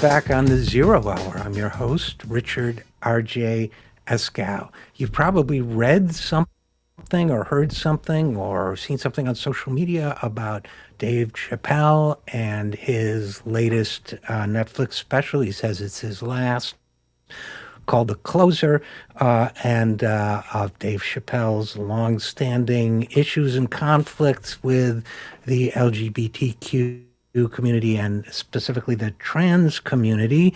back on the Zero Hour. I'm your host, Richard RJ Eskow. You've probably read something or heard something or seen something on social media about Dave Chappelle and his latest Netflix special. He says it's his last, called The Closer, and of Dave Chappelle's long-standing issues and conflicts with the LGBTQ community and specifically the trans community.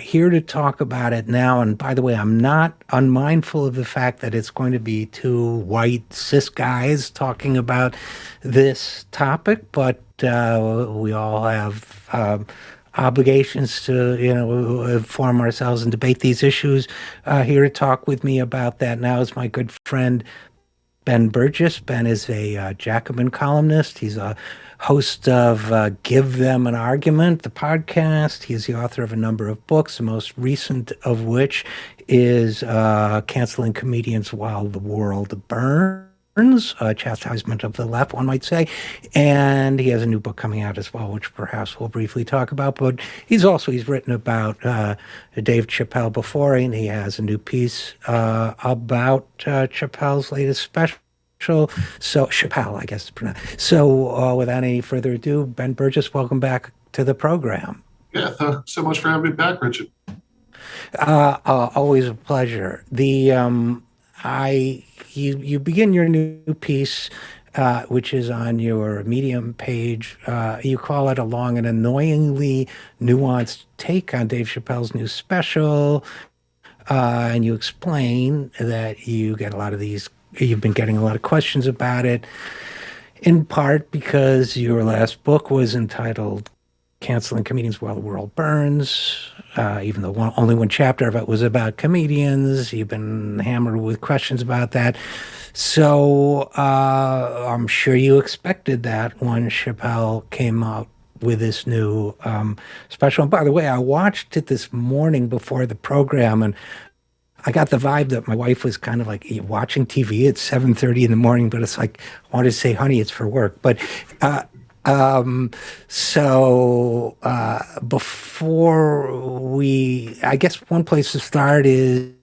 Here to talk about it now. And by the way, I'm not unmindful of the fact that it's going to be two white cis guys talking about this topic, but we all have obligations to, inform ourselves and debate these issues. Here to talk with me about that now is my good friend Ben Burgis. Ben is a Jacobin columnist. He's a host of Give Them an Argument, the podcast. He's the author of a number of books, the most recent of which is Canceling Comedians While the World Burns, chastisement of the left, one might say. And he has a new book coming out as well, which perhaps we'll briefly talk about. But he's written about Dave Chappelle before, and he has a new piece about Chappelle's latest special. So Chappelle, I guess to pronounce. So without any further ado, Ben Burgis, welcome back to the program. Yeah, thanks so much for having me back, Richard. Always a pleasure. You begin your new piece, which is on your Medium page. You call it a long and annoyingly nuanced take on Dave Chappelle's new special, and you explain that you've been getting a lot of questions about it, in part because your last book was entitled Canceling Comedians While the World Burns, even though only one chapter of it was about comedians. You've been hammered with questions about that. So I'm sure you expected that when Chappelle came out with this new special. And by the way, I watched it this morning before the program, and I got the vibe that my wife was kind of like watching TV at 7:30 in the morning, but it's like, I wanted to say, honey, it's for work. But before I guess one place to start is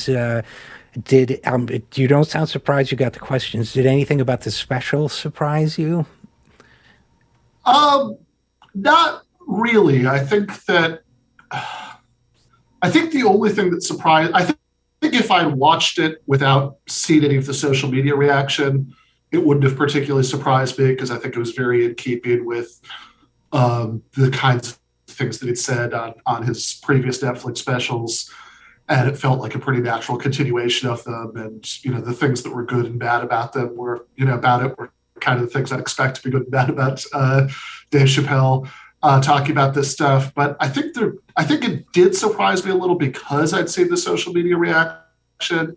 you don't sound surprised you got the questions. Did anything about the special surprise you? Not really. I think the only thing that surprised, I think if I watched it without seeing any of the social media reaction, it wouldn't have particularly surprised me because I think it was very in keeping with the kinds of things that he'd said on his previous Netflix specials. And it felt like a pretty natural continuation of them. And, the things that were good and bad about them were kind of the things I'd expect to be good and bad about Dave Chappelle talking about this stuff. But I think it did surprise me a little because I'd seen the social media reaction,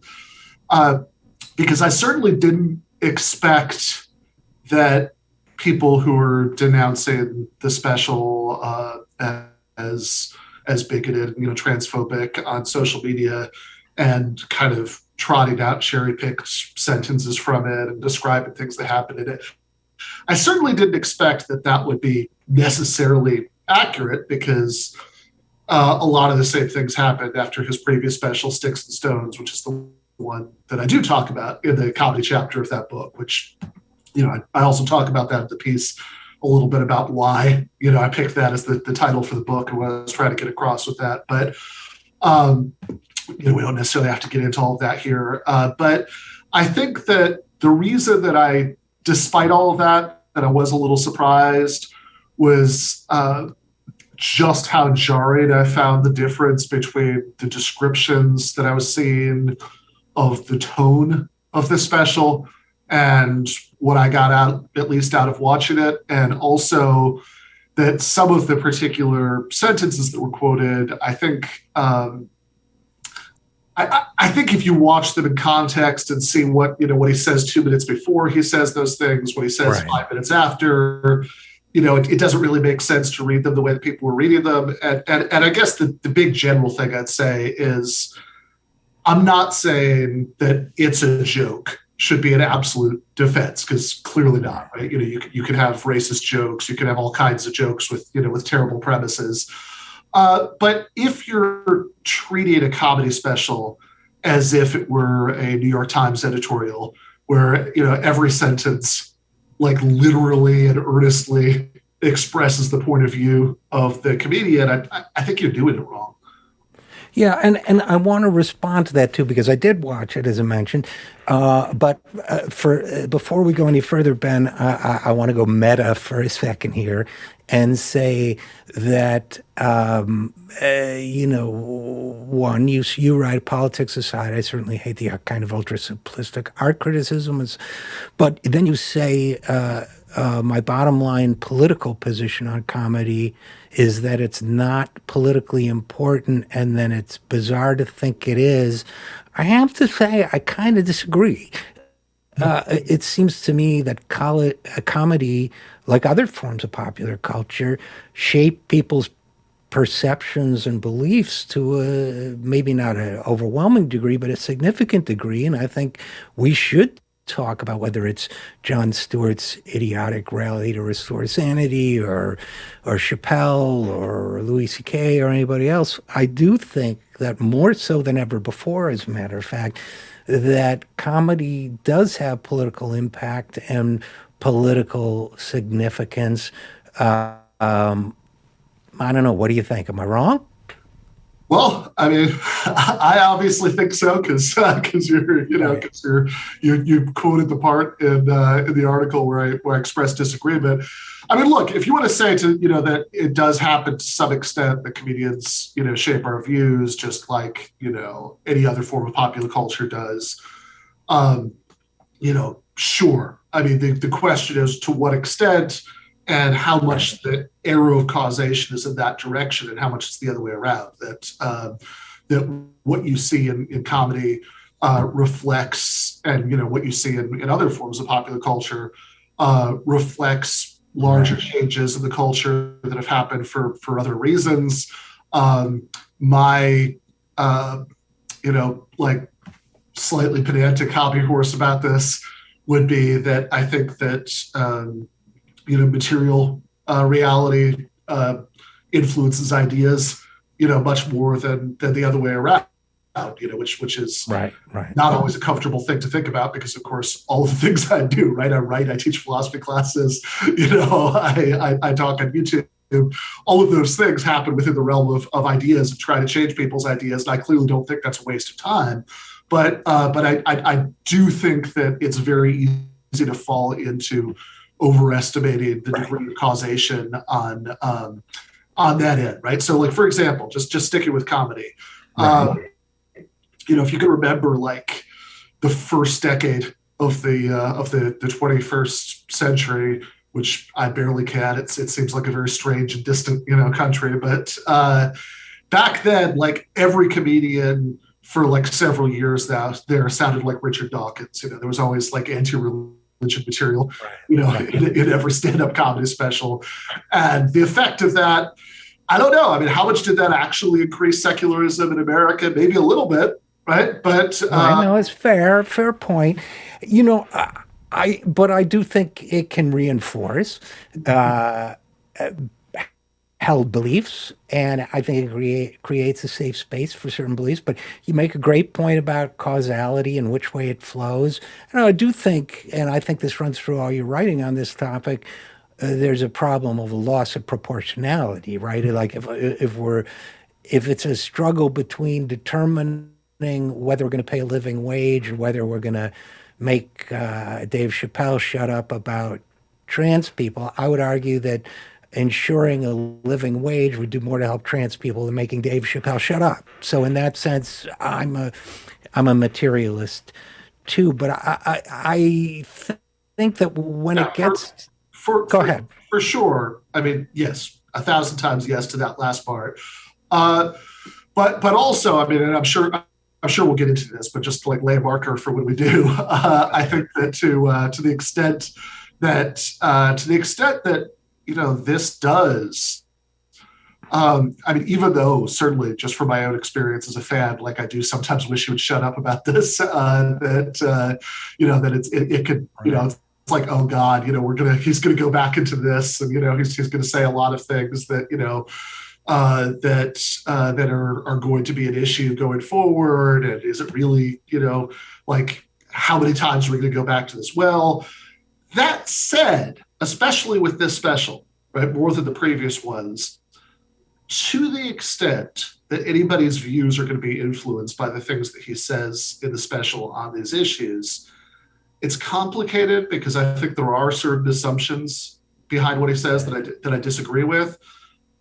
because I certainly didn't expect that people who were denouncing the special as bigoted, transphobic on social media and kind of trotting out cherry-picked sentences from it and describing things that happened in it. I certainly didn't expect that would be necessarily accurate because a lot of the same things happened after his previous special, Sticks and Stones, which is the one that I do talk about in the comedy chapter of that book, which, I also talk about that in the piece a little bit about why, I picked that as the title for the book and what I was trying to get across with that. But, we don't necessarily have to get into all of that here. But I think that the reason that despite all of that I was a little surprised was just how jarring I found the difference between the descriptions that I was seeing of the tone of the special and what I got out of watching it. And also that some of the particular sentences that were quoted, I think, I think if you watch them in context and see what he says 2 minutes before he says those things, what he says Right. 5 minutes after, it doesn't really make sense to read them the way that people were reading them. And I guess the big general thing I'd say is I'm not saying that it's a joke should be an absolute defense, because clearly not, right? You can have racist jokes, you can have all kinds of jokes with terrible premises. But if you're treating a comedy special as if it were a New York Times editorial, where every sentence, like literally and earnestly, expresses the point of view of the comedian, I think you're doing it wrong. Yeah, and I want to respond to that too because I did watch it as I mentioned. But for before we go any further, Ben, I want to go meta for a second here and say that one, you write politics aside. I certainly hate the kind of ultra simplistic art criticism, but then you say my bottom line political position on comedy is that it's not politically important and then it's bizarre to think it is. I have to say, I kind of disagree. It seems to me that comedy, like other forms of popular culture, shape people's perceptions and beliefs to maybe not an overwhelming degree, but a significant degree. And I think we should talk about whether it's Jon Stewart's idiotic rally to restore sanity or Chappelle or Louis C.K. or anybody else. I do think that more so than ever before, as a matter of fact, that comedy does have political impact and political significance. Um, I don't know. What do you think? Am I wrong? Well, I mean, I obviously think so because Right. because you quoted the part in the article where I expressed disagreement. I mean, look, if you want to say that it does happen to some extent that comedians shape our views just like any other form of popular culture does, um, sure. I mean, the question is to what extent and how Right. much the arrow of causation is in that direction and how much it's the other way around. That what you see in comedy reflects, and what you see in other forms of popular culture reflects larger Right. changes in the culture that have happened for other reasons. My like slightly pedantic hobby horse about this would be that I think that material reality influences ideas, much more than the other way around. Which is Right. Right. not always a comfortable thing to think about because, of course, all of the things I do, right? I write, I teach philosophy classes, I talk on YouTube. All of those things happen within the realm of ideas and trying to change people's ideas. And I clearly don't think that's a waste of time. But I do think that it's very easy to fall into overestimating the Right. degree of causation on that end, right? So, like for example, just sticking with comedy, Right. um, if you can remember, like the first decade of the 21st century, which I barely can. It seems like a very strange and distant country, but back then, like every comedian for like several years now there sounded like Richard Dawkins. There was always like anti-religion material, Right. in every stand-up comedy special, and the effect of that. I don't know. I mean, how much did that actually increase secularism in America? Maybe a little bit, right? But Right. No, it's fair. Fair point. You know, but I do think it can reinforce uh, held beliefs, and I think it creates a safe space for certain beliefs. But you make a great point about causality and which way it flows. And I do think, and I think this runs through all your writing on this topic. There's a problem of a loss of proportionality, right? Like if it's a struggle between determining whether we're going to pay a living wage or whether we're going to make Dave Chappelle shut up about trans people, I would argue that ensuring a living wage would do more to help trans people than making Dave Chappelle shut up. So in that sense, I'm a materialist too. But think that when yeah, it gets, for go for ahead. for sure. I mean, yes, 1,000 times yes to that last part. Uh, but also, I mean, and I'm sure we'll get into this, but just to like lay a marker for when we do, I think that to the extent that this does. I mean, even though certainly just from my own experience as a fan, like I do sometimes wish he would shut up about this. That it could Right. it's like, oh God, he's gonna go back into this, and he's gonna say a lot of things that that are going to be an issue going forward, and is it really, like, how many times are we going to go back to this well? That said, especially with this special, right, more than the previous ones, to the extent that anybody's views are going to be influenced by the things that he says in the special on these issues, it's complicated because I think there are certain assumptions behind what he says that I disagree with.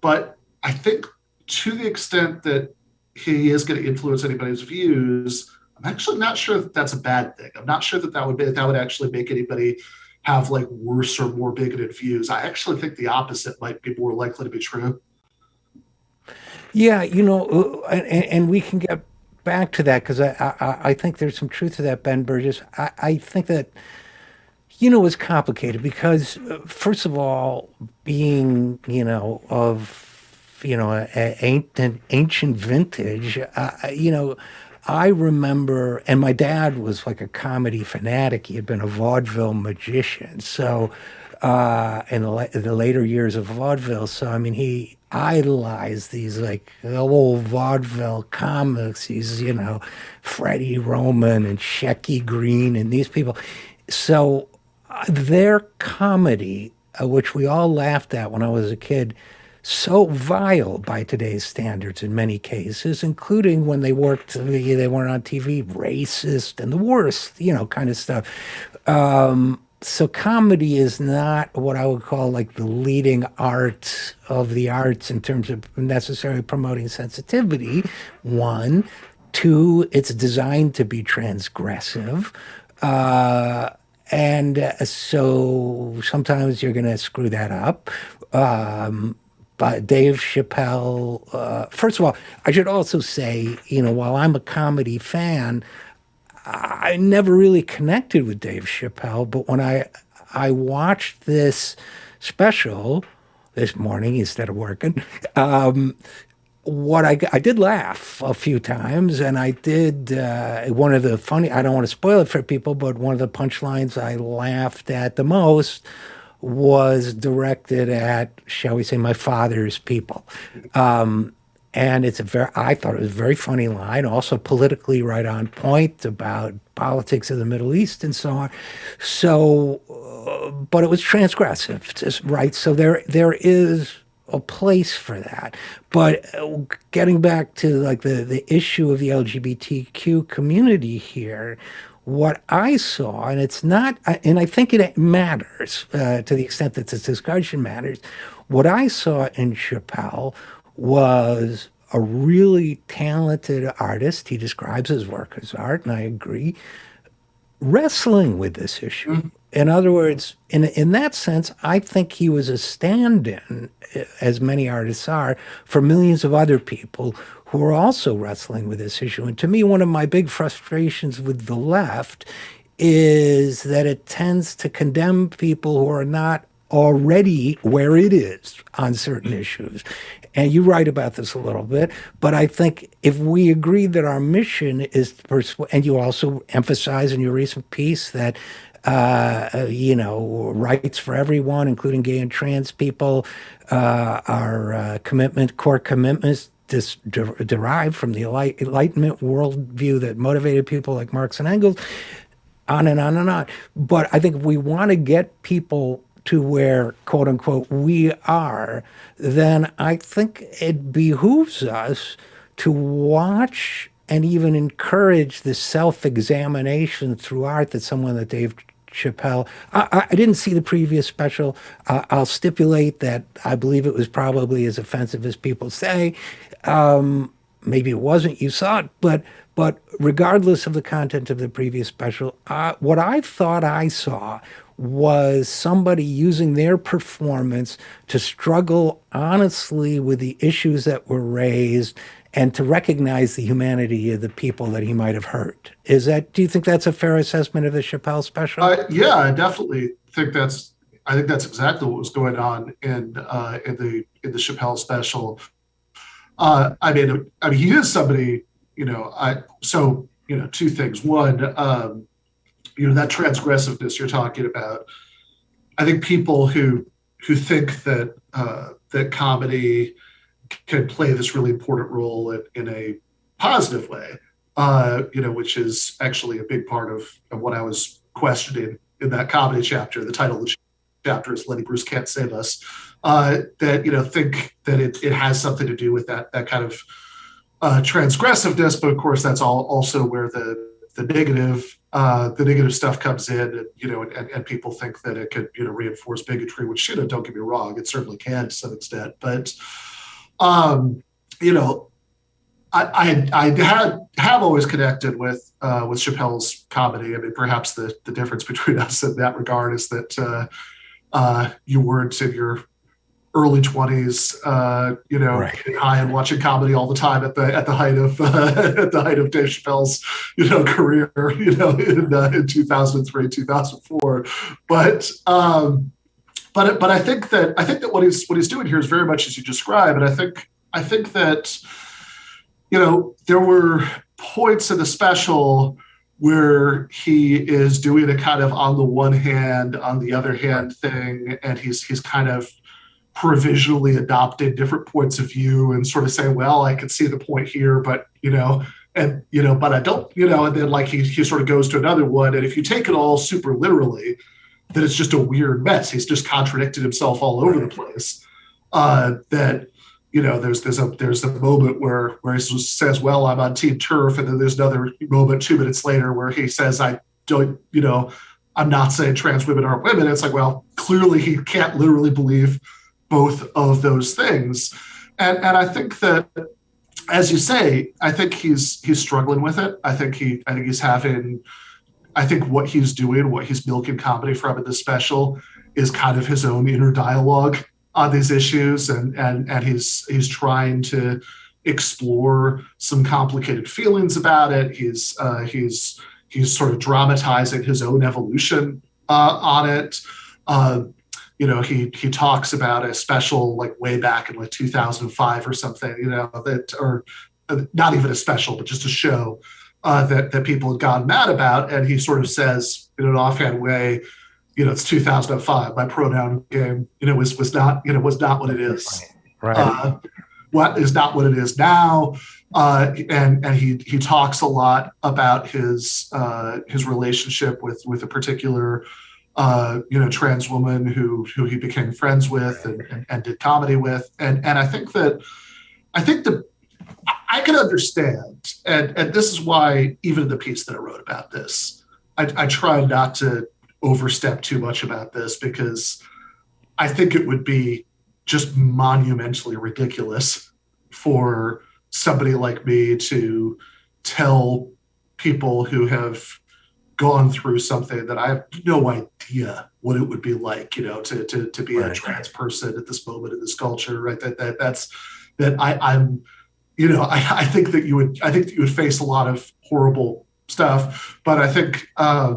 But I think to the extent that he is going to influence anybody's views, I'm actually not sure that that's a bad thing. I'm not sure that would actually make anybody have like worse or more bigoted views. I actually think the opposite might be more likely to be true. Yeah, and we can get back to that because I think there's some truth to that, Ben Burgess. I think that, it's complicated because, first of all, being, an ancient vintage, I remember, and my dad was like a comedy fanatic. He had been a vaudeville magician. So, in the later years of vaudeville. So, I mean, he idolized these like old vaudeville comics, these, Freddie Roman and Shecky Green and these people. So, their comedy, which we all laughed at when I was a kid, so vile by today's standards in many cases, including when they weren't on TV, racist and the worst, kind of stuff. So comedy is not what I would call like the leading art of the arts in terms of necessarily promoting sensitivity. One, two, it's designed to be transgressive. And so sometimes you're going to screw that up. But Dave Chappelle, first of all, I should also say, while I'm a comedy fan, I never really connected with Dave Chappelle. But when I watched this special this morning instead of working, I did laugh a few times, and I did one of the funny. I don't want to spoil it for people, but one of the punchlines I laughed at the most was directed at, shall we say, my father's people. And I thought it was a very funny line, also politically right on point about politics of the Middle East and so on. So, but it was transgressive, right? So there is a place for that. But getting back to like the issue of the LGBTQ community here, what I saw, and it's not, and I think it matters to the extent that this discussion matters. What I saw in Chappelle was a really talented artist. He describes his work as art, and I agree, wrestling with this issue. In other words, in that sense, I think he was a stand-in, as many artists are, for millions of other people who are also wrestling with this issue. And to me, one of my big frustrations with the left is that it tends to condemn people who are not already where it is on certain issues. And you write about this a little bit, but I think if we agree that our mission is to persuade, and you also emphasize in your recent piece that, rights for everyone, including gay and trans people, are core commitments derived from the Enlightenment worldview that motivated people like Marx and Engels, on and on and on. But I think if we want to get people to where, quote unquote, we are, then I think it behooves us to watch and even encourage the self-examination through art that someone that Dave Chappelle. I didn't see the previous special. I'll stipulate that I believe it was probably as offensive as people say. Maybe it wasn't. You saw it, but regardless of the content of the previous special, what I thought I saw was somebody using their performance to struggle honestly with the issues that were raised and to recognize the humanity of the people that he might have hurt. Do you think that's a fair assessment of the Chappelle special? Yeah, I definitely think that's. I think that's exactly what was going on in the Chappelle special. He is somebody. Two things. One, that transgressiveness you're talking about. I think people who think that that comedy can play this really important role in a positive way, which is actually a big part of what I was questioning in that comedy chapter. The title of the chapter is Lenny Bruce Can't Save Us. That, think that it has something to do with that kind of transgressiveness, but of course that's also where the negative stuff comes in, and people think that it could reinforce bigotry, which don't get me wrong, it certainly can to some extent, but I have always connected with Chappelle's comedy. I mean, perhaps the difference between us in that regard is that you weren't in your early 20s, Right. getting high and watching comedy all the time at the height of at the height of Dave Chappelle's career, in 2003, 2004. But I think that what he's doing here is very much as you describe, and I think that there were points in the special where he is doing a kind of on the one hand, on the other hand thing, and he's kind of provisionally adopted different points of view and sort of saying, well, I can see the point here, but but I don't, and then like he sort of goes to another one, and if you take it all super literally, then it's just a weird mess. He's just contradicted himself all over the place. That there's a moment where he says, well, I'm on Team Turf, and then there's another moment 2 minutes later where he says, I don't, I'm not saying trans women aren't women. It's like, well, clearly he can't literally believe both of those things. And I think that, as you say, I think he's struggling with it. I think he's having, I think what he's doing, what he's milking comedy from in this special is kind of his own inner dialogue on these issues. And he's trying to explore some complicated feelings about it. He's sort of dramatizing his own evolution on it. He talks about a special like way back in like 2005 or something, or not even a special, but just a show that people had gotten mad about. And he sort of says in an offhand way, it's 2005. My pronoun game, was not what it is. Right. What is not what it is now. And he talks a lot about his relationship with a particular trans woman who he became friends with and did comedy with. And I think that I can understand, and this is why even in the piece that I wrote about this, I try not to overstep too much about this, because I think it would be just monumentally ridiculous for somebody like me to tell people who have gone through something that I have no idea what it would be like, to be a trans person at this moment in this culture, right? I think that you would face a lot of horrible stuff, but I think, I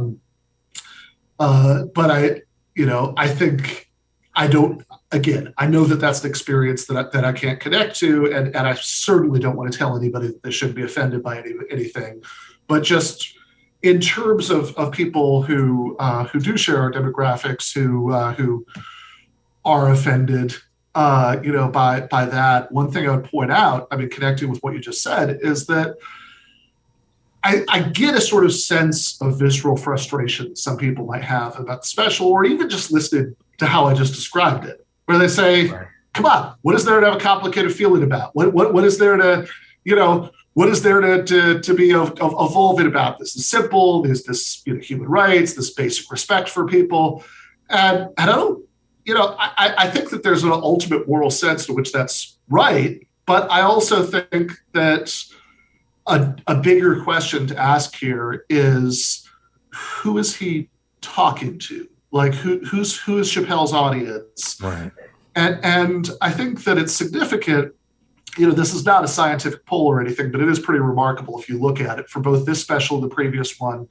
know that that's an experience that I can't connect to, and I certainly don't want to tell anybody that they shouldn't be offended by anything, but just in terms of people who do share our demographics, who are offended, by that. One thing I would point out, I mean, connecting with what you just said, is that I get a sort of sense of visceral frustration some people might have about the special, or even just listening to how I just described it, where they say, come on, what is there to have a complicated feeling about? What is there to, what is there to be evolving about? This is simple. There's this human rights, this basic respect for people. And I don't, I think that there's an ultimate moral sense to which that's right. But I also think that a bigger question to ask here is, who is he talking to? Like, who is Chappelle's audience? Right. And I think that it's significant. This is not a scientific poll or anything, but it is pretty remarkable if you look at it. For both this special and the previous one,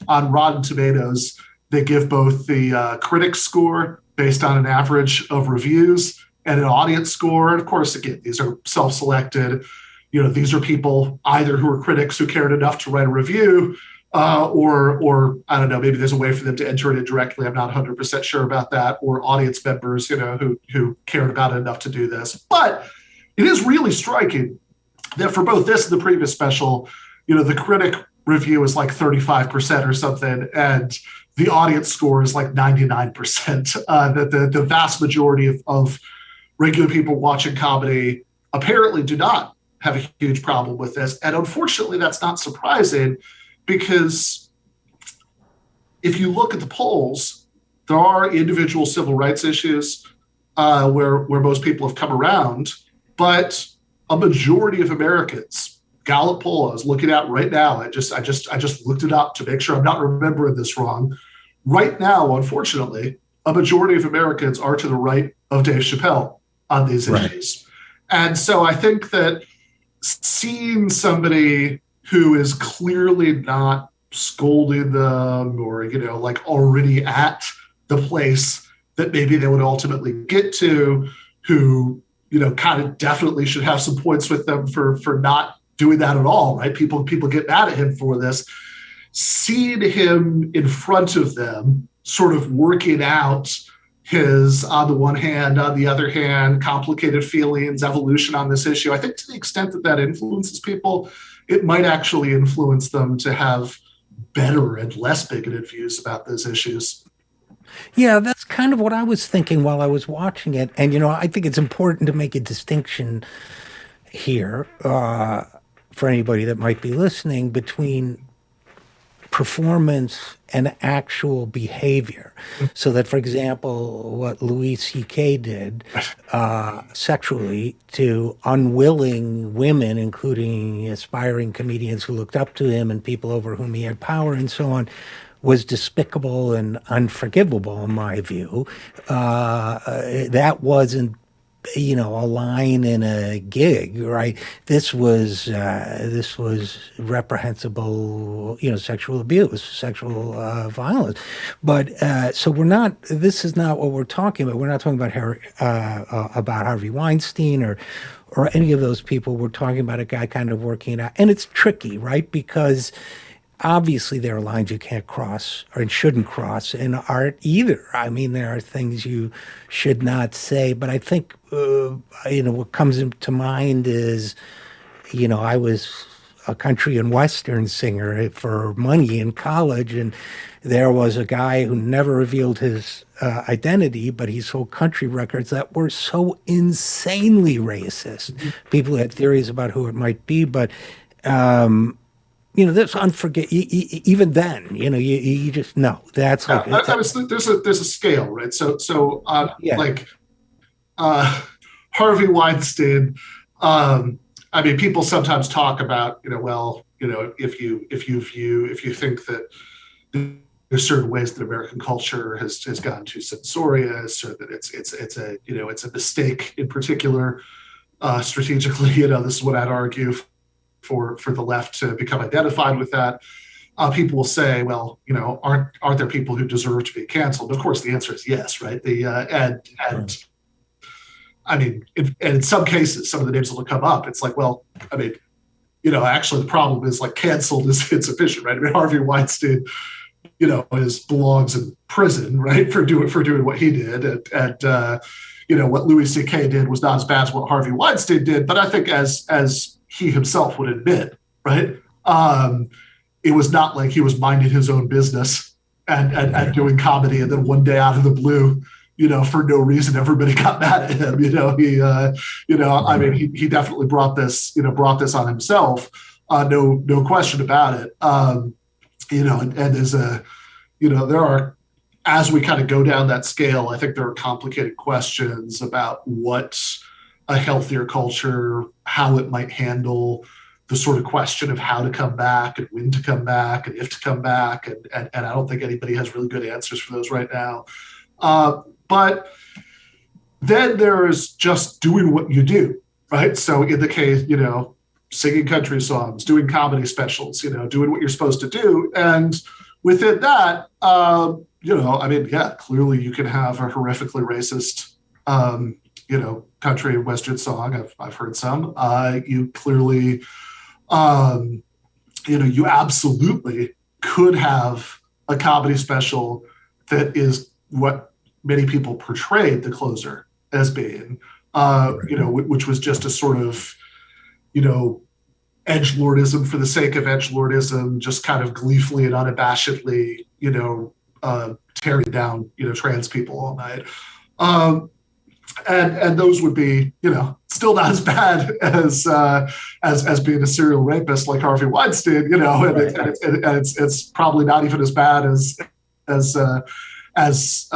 on Rotten Tomatoes, they give both the critics score based on an average of reviews and an audience score. And of course, again, these are self-selected. These are people either who are critics who cared enough to write a review, or I don't know, maybe there's a way for them to enter it indirectly. I'm not 100% sure about that. Or audience members, who cared about it enough to do this. But it is really striking that for both this and the previous special, the critic review is like 35% or something, and the audience score is like 99%. That the vast majority of regular people watching comedy apparently do not have a huge problem with this. And unfortunately, that's not surprising, because if you look at the polls, there are individual civil rights issues where most people have come around, but a majority of Americans, Gallup poll I was looking at right now, I just looked it up to make sure I'm not remembering this wrong. Right now, unfortunately, a majority of Americans are to the right of Dave Chappelle on these issues. And so I think that seeing somebody who is clearly not scolding them or, like already at the place that maybe they would ultimately get to, who, kind of definitely should have some points with them for not doing that at all, right? People get mad at him for this. Seeing him in front of them, sort of working out his, on the one hand, on the other hand, complicated feelings, evolution on this issue, I think to the extent that that influences people, it might actually influence them to have better and less bigoted views about those issues. Yeah, that's kind of what I was thinking while I was watching it. And, I think it's important to make a distinction here for anybody that might be listening between performance and actual behavior. So that, for example, what Louis C.K. did sexually to unwilling women, including aspiring comedians who looked up to him and people over whom he had power and so on, was despicable and unforgivable in my view. That wasn't a line in a gig, right? This was reprehensible, sexual abuse, sexual violence. But so we're not. This is not what we're talking about. We're not talking about Harvey Weinstein or any of those people. We're talking about a guy kind of working it out, and it's tricky, right? Because obviously there are lines you can't cross or shouldn't cross in art either. I mean, there are things you should not say, but I think, what comes to mind is, I was a country and western singer for money in college, and there was a guy who never revealed his identity, but he sold country records that were so insanely racist. People had theories about who it might be, but that's unforgettable. Even then, you just know that's like. There's a scale, right? Yeah. Like Harvey Weinstein. People sometimes talk about, if you think that there's certain ways that American culture has gotten too censorious, or that it's a mistake in particular strategically. This is what I'd argue for the left to become identified with that. People will say, well, aren't there people who deserve to be canceled? Of course, the answer is yes, right? In some cases, some of the names that will come up, it's like, well, actually the problem is like canceled is insufficient, right? Harvey Weinstein, belongs in prison, right, for doing what he did, and what Louis C.K. did was not as bad as what Harvey Weinstein did, but I think as he himself would admit, right? It was not like he was minding his own business and doing comedy, and then one day out of the blue, for no reason, everybody got mad at him. He definitely brought this on himself. No question about it. And there's there are, as we kind of go down that scale, I think there are complicated questions about what a healthier culture, how it might handle the sort of question of how to come back and when to come back and if to come back. And I don't think anybody has really good answers for those right now. But then there's just doing what you do, right? So in the case, singing country songs, doing comedy specials, doing what you're supposed to do. And within that, clearly you can have a horrifically racist, country and western song. I've heard some. You clearly, you absolutely could have a comedy special that is what many people portrayed the closer as being. which was just a sort of, you know, edgelordism for the sake of edgelordism, just kind of gleefully and unabashedly, tearing down, trans people all night. And those would be, still not as bad as being a serial rapist like Harvey Weinstein, and it's probably not even as bad as as as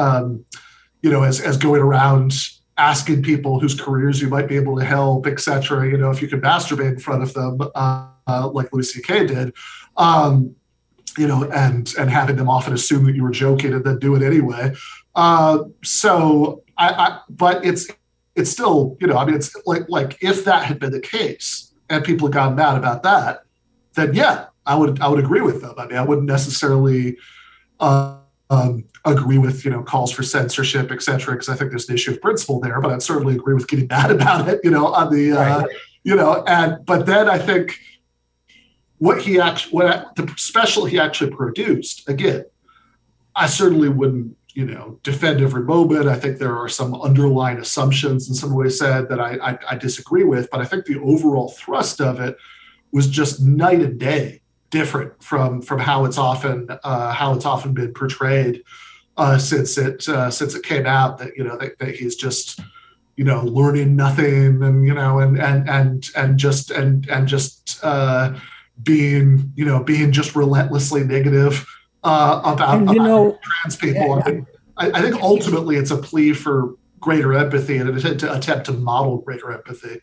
going around asking people whose careers you might be able to help, et cetera, if you could masturbate in front of them, like Louis C.K. did, and having them often assume that you were joking and then do it anyway. But it's still, it's like if that had been the case and people had gotten mad about that, then yeah, I would agree with them. I mean, I wouldn't necessarily agree with, calls for censorship, et cetera, because I think there's an issue of principle there, but I'd certainly agree with getting mad about it, on the, right. But then I think the special he actually produced, again, I certainly wouldn't, defend every moment. I think there are some underlying assumptions in some ways said that I disagree with, but I think the overall thrust of it was just night and day different from how it's often been portrayed since it came out, that that he's just learning nothing and just being just relentlessly negative about trans people. I think ultimately it's a plea for greater empathy and an attempt to model greater empathy.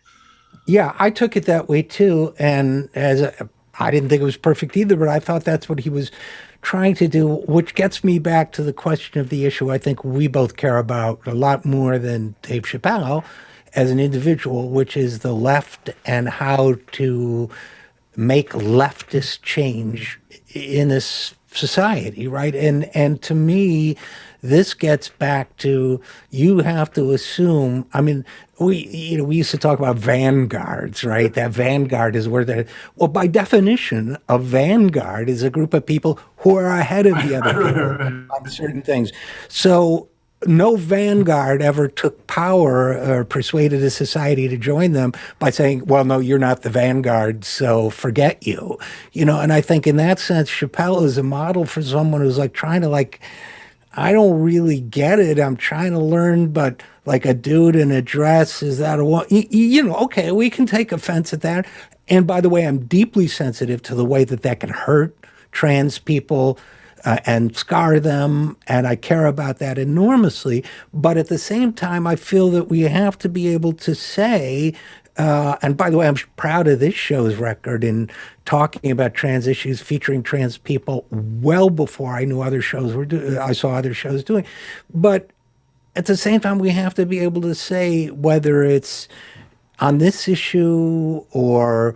Yeah, I took it that way too, and I didn't think it was perfect either, but I thought that's what he was trying to do, which gets me back to the question of the issue I think we both care about a lot more than Dave Chappelle as an individual, which is the left and how to make leftist change in this society, right? And to me, this gets back to you have to assume. I mean, we used to talk about vanguards, right? That vanguard is where well, by definition, a vanguard is a group of people who are ahead of the other people on certain things. So no vanguard ever took power or persuaded a society to join them by saying, well, no, you're not the vanguard, so forget you. And I think in that sense, Chappelle is a model for someone who's trying to I don't really get it. I'm trying to learn, but like a dude in a dress, is that okay, we can take offense at that. And by the way, I'm deeply sensitive to the way that can hurt trans people and scar them. And I care about that enormously. But at the same time, I feel that we have to be able to say, and by the way, I'm proud of this show's record in talking about trans issues, featuring trans people well before I knew other shows I saw other shows doing. But at the same time, we have to be able to say whether it's on this issue or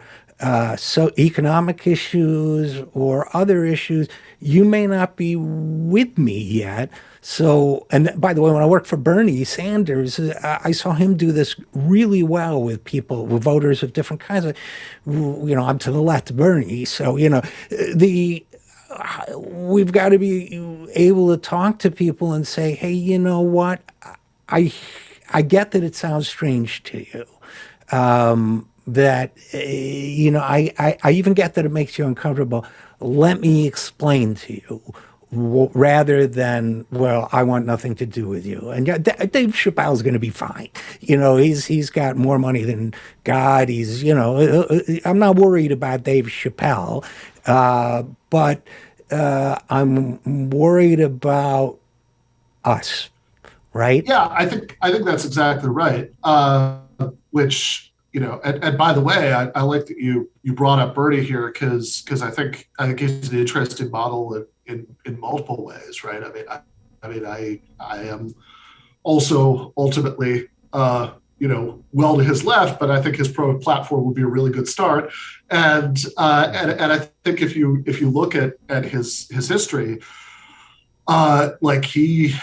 so economic issues or other issues, you may not be with me yet. So, and by the way, when I worked for Bernie Sanders, I saw him do this really well with people, with voters of different kinds. I'm to the left of Bernie. So, we've got to be able to talk to people and say, hey, you know what? I get that it sounds strange to you. I even get that it makes you uncomfortable. Let me explain to you, rather than, well, I want nothing to do with you. And yeah, Dave Chappelle's going to be fine. He's got more money than God. I'm not worried about Dave Chappelle, but I'm worried about us, right? Yeah, I think that's exactly right. Which and by the way, I like that you brought up Bernie here because I think he's an interesting model in multiple ways, right? I am also ultimately well to his left, but I think his pro platform would be a really good start. And I think if you look at his history, he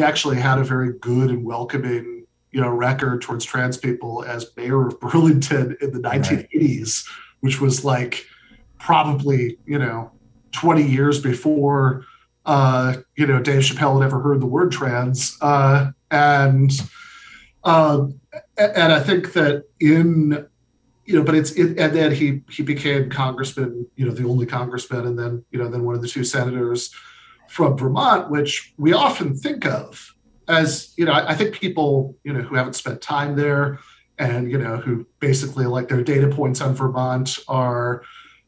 actually had a very good and welcoming record towards trans people as mayor of Burlington in the 1980s, which was probably 20 years before Dave Chappelle had ever heard the word trans, And um, and I think that but and then he became congressman, the only congressman, and then then one of the two senators from Vermont, which we often think of as, I think people, who haven't spent time there and, who basically like their data points on Vermont are,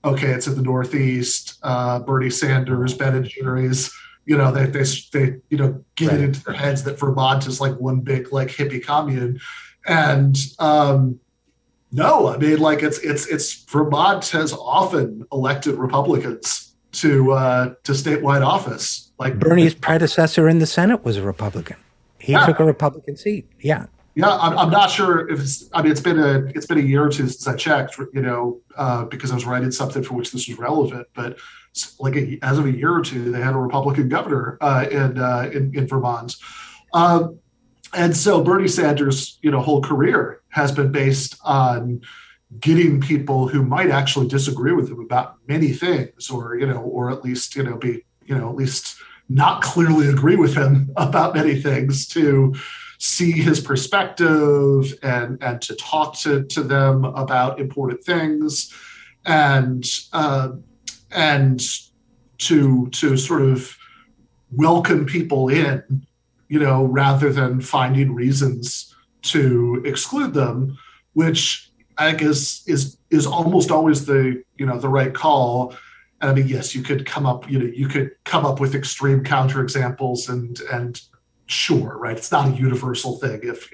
okay, it's in the Northeast, Bernie Sanders, Ben and Jerry's, they get it Right. into their heads that Vermont is like one big like hippie commune. And no, I mean, like it's Vermont has often elected Republicans to statewide office. Like, Bernie's predecessor in the Senate was a Republican. He yeah, took a Republican seat. Yeah. yeah. I'm not sure if I mean, it's been a year or two since I checked, because I was writing something for which this was relevant. But like as of a year or two, they had a Republican governor in Vermont. Um, and so Bernie Sanders, whole career has been based on getting people who might actually disagree with him about many things, or at least, be, at least not clearly agree with him about many things, to see his perspective and to talk to them about important things, and and to sort of welcome people in, rather than finding reasons to exclude them, which I think is almost always the right call. And I mean, yes, you could come up with extreme counterexamples, and sure, right, it's not a universal thing. If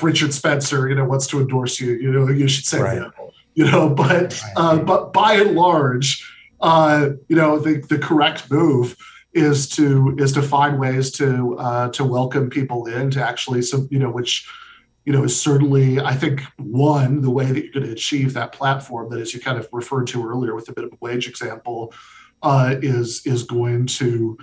Richard Spencer wants to endorse you, you should say Right. no. But by and large, the correct move is to find ways to welcome people in, to actually which is certainly, I think, the way that you're going to achieve that platform that, as you kind of referred to earlier with a bit of a wage example, is going to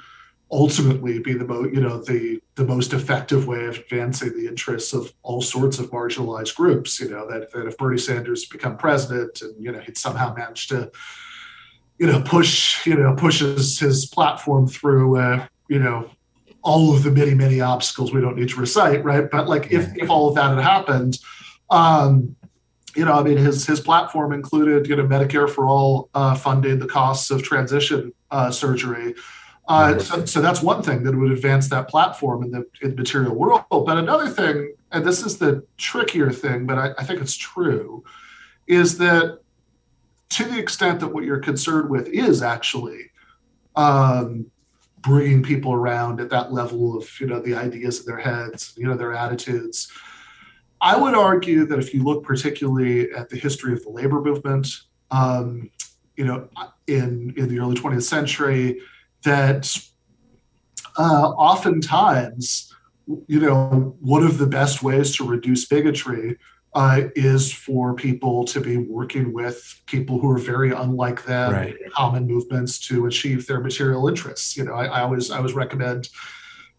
ultimately be the most effective way of advancing the interests of all sorts of marginalized groups. That if Bernie Sanders become president, and he'd somehow managed to pushes his platform through all of the many obstacles we don't need to recite, right? But like if all of that had happened, I mean, his platform included Medicare for all, funding the costs of transition surgery. So that's one thing that would advance that platform in the material world. But another thing, and this is the trickier thing, but I think it's true, is that to the extent that what you're concerned with is actually bringing people around at that level of the ideas in their heads, their attitudes, I would argue that if you look particularly at the history of the labor movement, in the early 20th century, that oftentimes, one of the best ways to reduce bigotry is for people to be working with people who are very unlike them, Right. in common movements, to achieve their material interests. I always recommend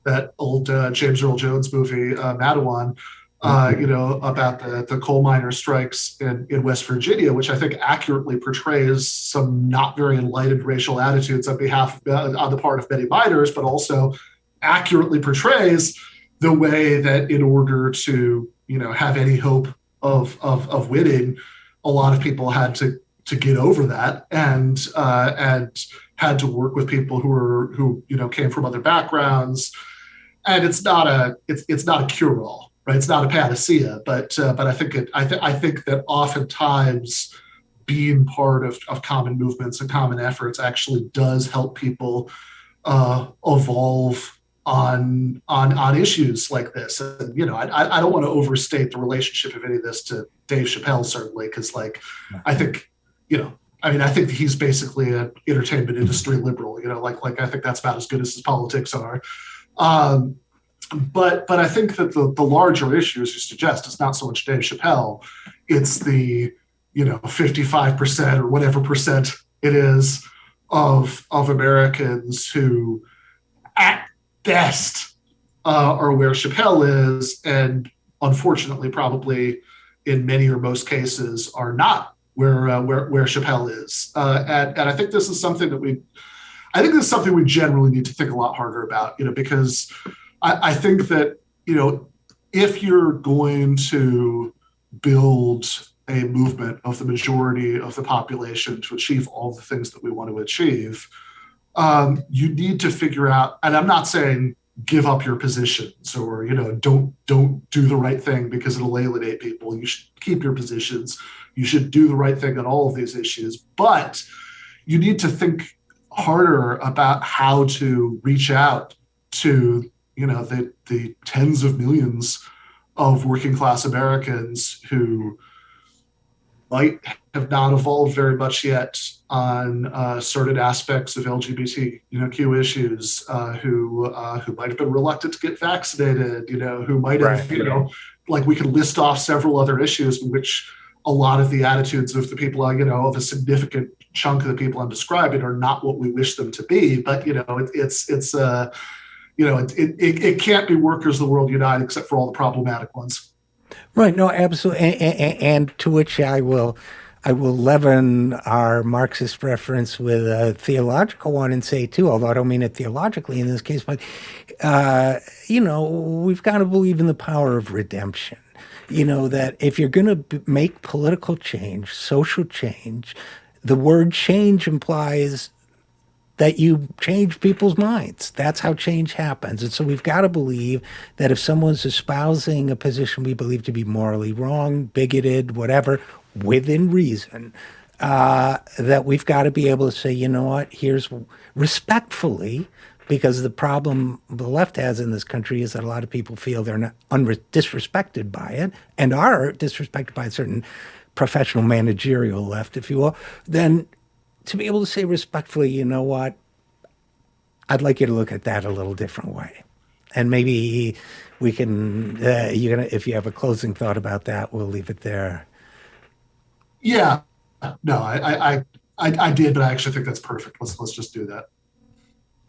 that old James Earl Jones movie, Mattawan, about the coal miner strikes in West Virginia, which I think accurately portrays some not very enlightened racial attitudes on the part of many miners, but also accurately portrays the way that in order to have any hope of winning, a lot of people had to get over that, and had to work with people who came from other backgrounds. And it's not a cure-all, right? It's not a panacea, but I think that oftentimes being part of common movements and common efforts actually does help people evolve on issues like this. And I don't want to overstate the relationship of any of this to Dave Chappelle, certainly, because I think I think he's basically an entertainment industry liberal. I think that's about as good as his politics are. But I think that the larger issue, as you suggest, is not so much Dave Chappelle, it's the 55% or whatever percent it is of Americans who, at best, are where Chappelle is, and unfortunately, probably in many or most cases, are not where Chappelle is. And I think this is something that we generally need to think a lot harder about, because I think that, if you're going to build a movement of the majority of the population to achieve all the things that we want to achieve, you need to figure out, and I'm not saying give up your positions or don't do the right thing because it'll alienate people. You should keep your positions. You should do the right thing on all of these issues, but you need to think harder about how to reach out to the tens of millions of working class Americans who might have not evolved very much yet on certain aspects of LGBTQ issues, who might have been reluctant to get vaccinated, who might have, Right. like we could list off several other issues in which a lot of the attitudes of the people, of a significant chunk of the people I'm describing are not what we wish them to be. But it can't be workers of the world unite except for all the problematic ones. Right. No, absolutely. And to which I will leaven our Marxist reference with a theological one and say too, although I don't mean it theologically in this case, but we've got to believe in the power of redemption. That if you're going to make political change, social change, the word change implies that you change people's minds. That's how change happens. And so we've got to believe that if someone's espousing a position we believe to be morally wrong, bigoted, whatever, within reason, that we've got to be able to say, you know what, here's respectfully, because the problem the left has in this country is that a lot of people feel they're not disrespected by it and are disrespected by a certain professional managerial left, if you will, then to be able to say respectfully, you know what, I'd like you to look at that a little different way. And maybe we can, if you have a closing thought about that, we'll leave it there. Yeah, no, I did, but I actually think that's perfect. Let's just do that.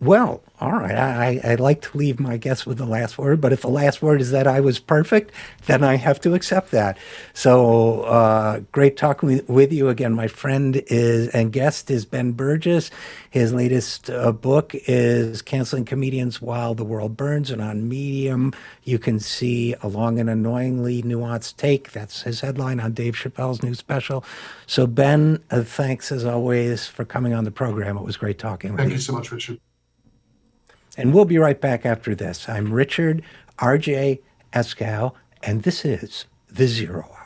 Well, all right. I like to leave my guests with the last word, but if the last word is that I was perfect, then I have to accept that. So great talking with you again. My friend is and guest is Ben Burgis. His latest book is Canceling Comedians While the World Burns, and on Medium you can see A Long and Annoyingly Nuanced Take. That's his headline on Dave Chappelle's new special. So Ben, thanks as always for coming on the program. It was great talking with Thank you. you so much, Richard. And we'll be right back after this. I'm Richard RJ Eskow, and this is The Zero Hour.